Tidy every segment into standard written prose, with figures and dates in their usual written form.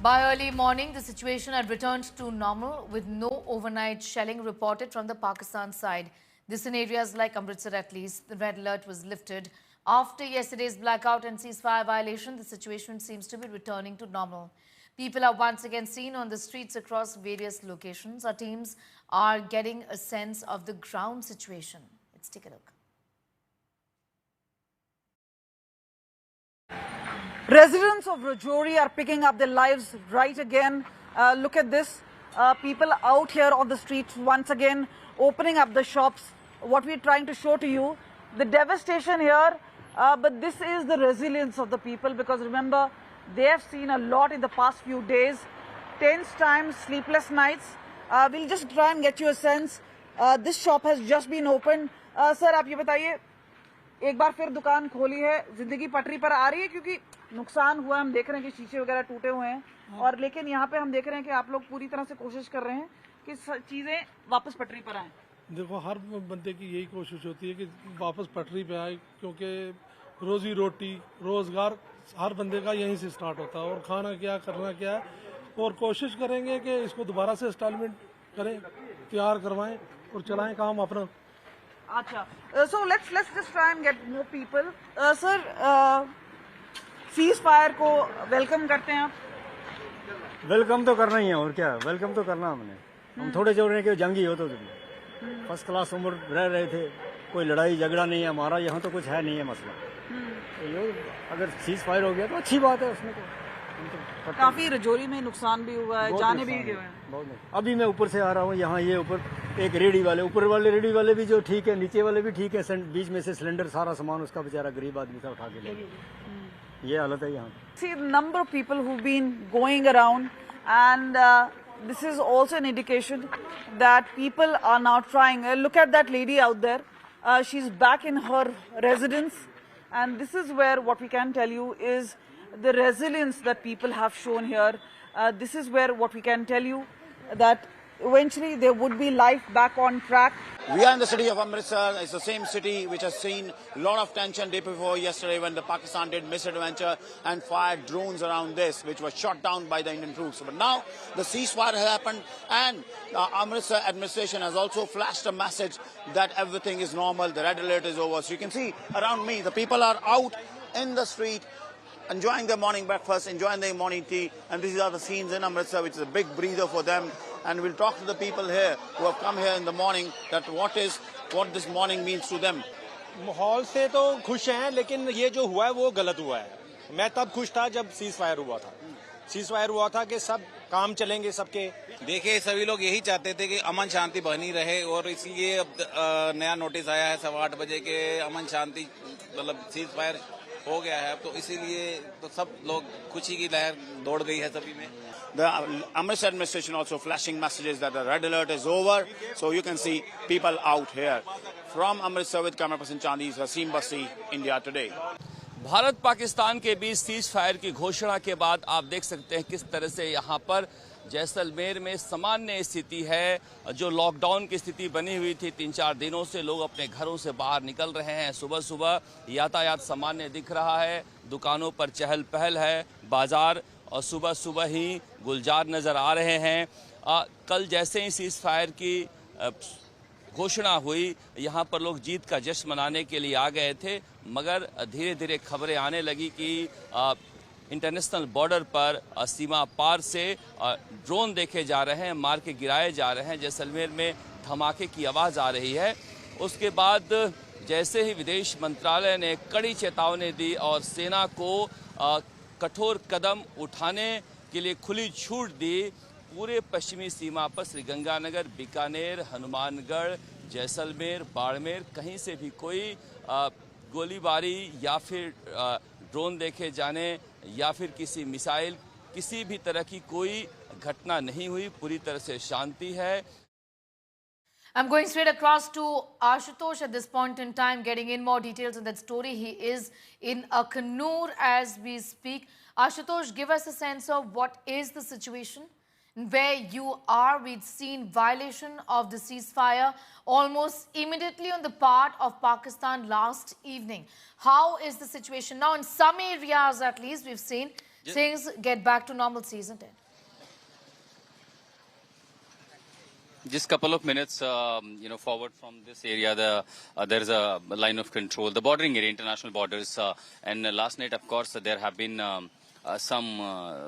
By early morning, the situation had returned to normal with no overnight shelling reported from the Pakistan side. This in areas like Amritsar at least. The red alert was lifted. After yesterday's blackout and ceasefire violation, the situation seems to be returning to normal. People are once again seen on the streets across various locations. Our teams are getting a sense of the ground situation. Let's take a look. Residents of Rajouri are picking up their lives right again. Look at this. People out here on the streets once again opening up the shops. What we're trying to show to you, the devastation here, but this is the resilience of the people, because remember, they have seen a lot in the past few days. Tense times, sleepless nights. We'll just try and get you a sense. This shop has just been opened. Sir, आप ये बताइए, एक बार फिर दुकान खोली है, जिंदगी पटरी पर आ रही है, क्योंकि नुकसान हुआ, हम देख रहे हैं कि शीशे वगैरह टूटे हुए हैं, और लेकिन यहाँ पे हम देख रहे हैं कि आप लोग पूरी तरह से कोशिश कर रहे हैं कि चीजें वापस पटरी पर आएं। देखो, हर बंदे की यही कोशिश होती है कि वापस पटरी पे आए, क्योंकि रोजी रोटी रोजगार हर बंदे का यहीं से स्टार्ट होता है, और खाना क्या करना क्या, और कोशिश करेंगे कि इसको दोबारा से इंस्टॉलमेंट करें, तैयार करवाएं और चलाएं काम अपना। अच्छा, so let's just try and get more people. Sir, cease fire को वेलकम करते हैं आप? वेलकम तो करना ही है, और क्या, वेलकम तो करना हमने। हम थोड़े जो रहे कि जंगी हो तो फर्स्ट क्लास उम्र रह रहे थे, कोई लड़ाई झगड़ा नहीं है हमारा, यहाँ तो कुछ है नहीं है मसला। तो ये अगर सीज फायर हो गया तो अच्छी बात है, उसमें तो काफी रजौरी में नुकसान भी हुआ है, जाने भी गए हैं। अभी मैं ऊपर से आ रहा हूँ, यहाँ ये ऊपर एक रेडी वाले, ऊपर वाले रेडी वाले भी जो ठीक है, नीचे वाले भी ठीक है, बीच में से सिलेंडर सारा सामान उसका बेचारा गरीब आदमी का उठा के ले गया। ये हालत है यहाँ। See the number of people who've been going around, and this is also an indication that people are now trying. Look at that lady out there. She's back in her residence, and this is where what we can tell you is the resilience that people have shown here. This is where what we can tell you that eventually there would be life back on track. We are in the city of Amritsar. It's the same city which has seen a lot of tension day before yesterday when the Pakistan did misadventure and fired drones around this, which was shot down by the Indian troops. But now the ceasefire has happened, and Amritsar administration has also flashed a message that everything is normal, the red alert is over. So you can see around me, the people are out in the street, enjoying their morning breakfast, enjoying their morning tea, and these are the scenes in Amritsar, which is a big breather for them. And we'll talk to the people here who have come here in the morning that what this morning means to them. माहौल से तो खुश हैं, लेकिन ये जो हुआ है वो गलत हुआ है। मैं तब खुश था जब सीज फायर हुआ था। सीज फायर हुआ था कि सब काम चलेंगे सबके। देखिए, सभी लोग यही चाहते थे कि अमन शांति बनी रहे, और इसलिए अब नया नोटिस आया है 8:15 बजे के अमन शांति मतलब सीज फायर हो गया है, तो इसीलिए तो सब लोग खुशी की लहर दौड़ गई है सभी में। The Amritsar administration also flashing messages that the red alert is over, so you can see people out here. From Amritsar with camera person Chandis, Hasim Basi, India Today. Bharat Pakistan के बीच सीज फायर की घोषणा के बाद आप देख सकते हैं किस तरह से यहाँ पर जैसलमेर में सामान्य स्थिति है। जो लॉकडाउन की स्थिति बनी हुई थी 3-4 दिनों से, लोग अपने घरों से बाहर निकल रहे हैं। सुबह सुबह यातायात सामान्य दिख रहा है, दुकानों पर चहल पहल है, बाजार और सुबह सुबह ही गुलजार नज़र आ रहे हैं। कल जैसे ही सीज फायर की घोषणा हुई, यहाँ पर लोग जीत का जश्न मनाने के लिए आ गए थे, मगर धीरे धीरे खबरें आने लगी कि इंटरनेशनल बॉर्डर पर सीमा पार से ड्रोन देखे जा रहे हैं, मार के गिराए जा रहे हैं। जैसलमेर में धमाके की आवाज़ आ रही है। उसके बाद जैसे ही विदेश मंत्रालय ने कड़ी चेतावनी दी और सेना को कठोर कदम उठाने के लिए खुली छूट दी, पूरे पश्चिमी सीमा पर श्रीगंगानगर, बीकानेर, हनुमानगढ़, जैसलमेर, बाड़मेर, कहीं से भी कोई गोलीबारी या फिर ड्रोन देखे जाने या फिर किसी मिसाइल, किसी भी तरह की कोई घटना नहीं हुई। पूरी तरह से शांति है। I'm going straight across to Ashutosh at this point in time, getting in more details on that story. He is in Akhanur as we speak. Ashutosh, give us a sense of what is the situation where you are. We've seen violation of the ceasefire almost immediately on the part of Pakistan last evening. How is the situation now? In some areas at least, we've seen things get back to normalcy, isn't it? Just couple of minutes, forward from this area, there is a line of control, the bordering area, international borders. And last night, of course, there have been some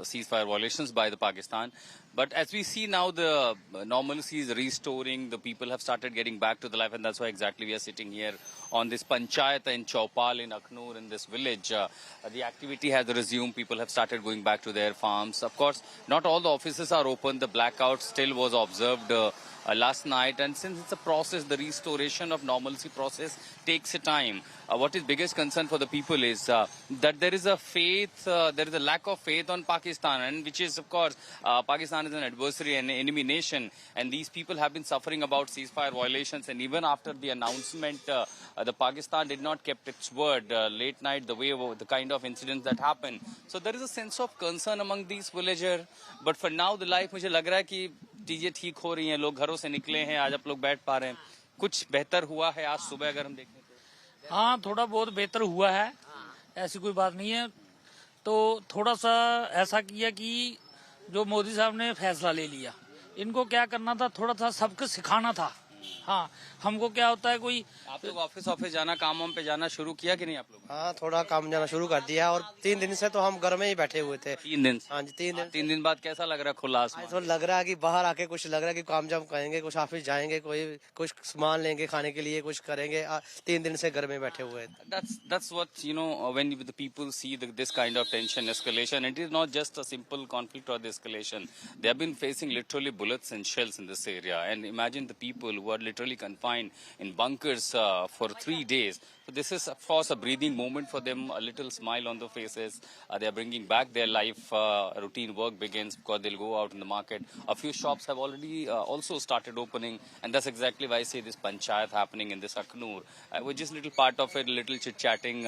ceasefire violations by the Pakistan. But as we see now, the normalcy is restoring. The people have started getting back to the life, and that's why exactly we are sitting here on this panchayat in Chaupal in Aknoor, in this village. The activity has resumed. People have started going back to their farms. Of course, not all the offices are open. The blackout still was observed last night, and since it's a process, the restoration of normalcy process takes a time. What is biggest concern for the people is that there is a faith, there is a lack of faith on Pakistan, and which is, of course, Pakistan is an adversary and enemy nation, and these people have been suffering about ceasefire violations, and even after the announcement, the Pakistan did not kept its word. Late night, the kind of incidents that happened. So there is a sense of concern among these villagers, but for now, the life, मुझे लग रहा है कि चीजें ठीक हो रही हैं, लोग घरों से निकले हैं, आज आप लोग बैठ पा रहे हैं, कुछ बेहतर हुआ है आज सुबह अगर हम देखें तो? हाँ, थोड़ा बहुत बेहतर हुआ है, ऐसी कोई बात नहीं है। तो थोड़ा सा ऐसा किया कि जो मोदी साहब ने फैसला ले लिया, इनको क्या करना था, थोड़ा सा सबको सिखाना था। हाँ, हमको क्या होता है, कोई आप लोग ऑफिस जाना, काम पे जाना शुरू किया कि नहीं आप लोग? हाँ, थोड़ा काम जाना शुरू कर दिया, और 3 दिन से तो हम घर में ही बैठे हुए थे। 3 दिन? हाँ जी, 3 दिन बाद कैसा लग रहा है खुला आसमान? तो लग रहा है कि बाहर आके कुछ लग रहा है कि काम जाम करेंगे, कुछ ऑफिस जाएंगे, कोई कुछ सामान लेंगे खाने के लिए, कुछ करेंगे। 3 दिन से घर में बैठे हुए हैं। That's what, when the people see this kind of tension escalation, it is not just a simple conflict or the escalation. They have been facing literally bullets and shells in this area, and imagine the people who are literally confined in bunkers for 3 days. So this is, of course, a breathing moment for them, a little smile on their faces. They are bringing back their life. Routine work begins because they'll go out in the market. A few shops have already also started opening, and that's exactly why I say this panchayat happening in this Aknoor. We're just a little part of it, a little chit-chatting,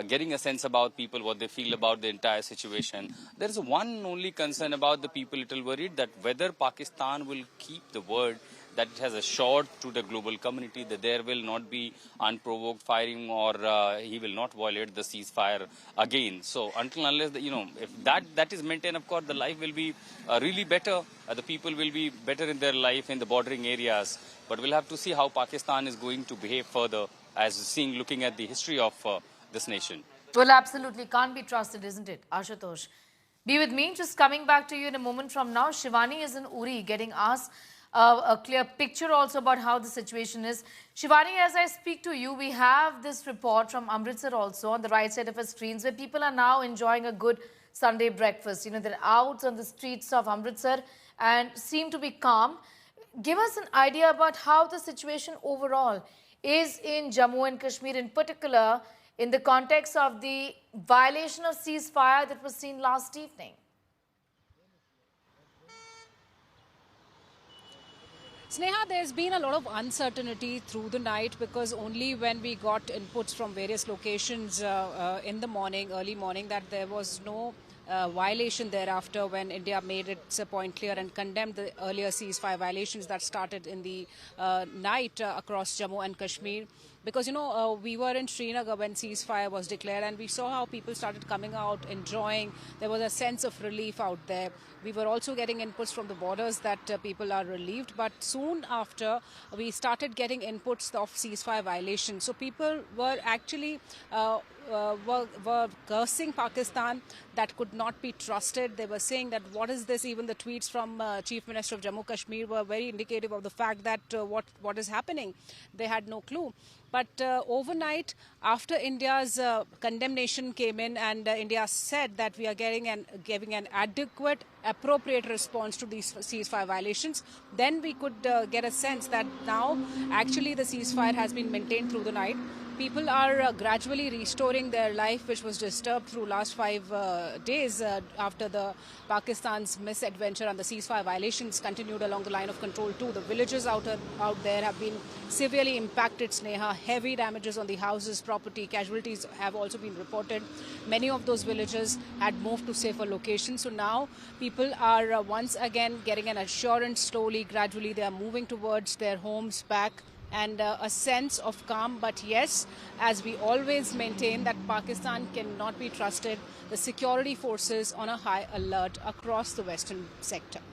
getting a sense about people, what they feel about the entire situation. There is one only concern about the people, little worried that whether Pakistan will keep the word that it has assured to the global community that there will not be unprovoked firing, or he will not violate the ceasefire again. So until unless, if that is maintained, of course, the life will be really better. The people will be better in their life in the bordering areas. But we'll have to see how Pakistan is going to behave further, looking at the history of this nation. Well, absolutely can't be trusted, isn't it, Ashutosh? Be with me. Just coming back to you in a moment from now. Shivani is in Uri getting asked a clear picture also about how the situation is. Shivani, as I speak to you, we have this report from Amritsar also on the right side of our screens, where people are now enjoying a good Sunday breakfast. They're out on the streets of Amritsar and seem to be calm. Give us an idea about how the situation overall is in Jammu and Kashmir, in particular in the context of the violation of ceasefire that was seen last evening. Sneha, there's been a lot of uncertainty through the night, because only when we got inputs from various locations in the morning, early morning, that there was no violation thereafter, when India made its point clear and condemned the earlier ceasefire violations that started in the night across Jammu and Kashmir. Because, we were in Srinagar when ceasefire was declared, and we saw how people started coming out, enjoying. There was a sense of relief out there. We were also getting inputs from the borders that people are relieved. But soon after, we started getting inputs of ceasefire violations. So people were actually were cursing Pakistan, that could not be trusted. They were saying that, what is this? Even the tweets from Chief Minister of Jammu Kashmir were very indicative of the fact that what is happening. They had no clue. But overnight, after India's condemnation came in, and India said that we are giving an adequate, appropriate response to these ceasefire violations, then we could get a sense that now actually the ceasefire has been maintained through the night. People are gradually restoring their life, which was disturbed through last 5 days after the Pakistan's misadventure, and the ceasefire violations continued along the line of control too. The villages out there have been severely impacted, Sneha. Heavy damages on the houses, property, casualties have also been reported. Many of those villages had moved to safer locations. So now people are once again getting an assurance, slowly, gradually. They are moving towards their homes back. and a sense of calm. But yes, as we always maintain, that Pakistan cannot be trusted. The security forces on a high alert across the western sector.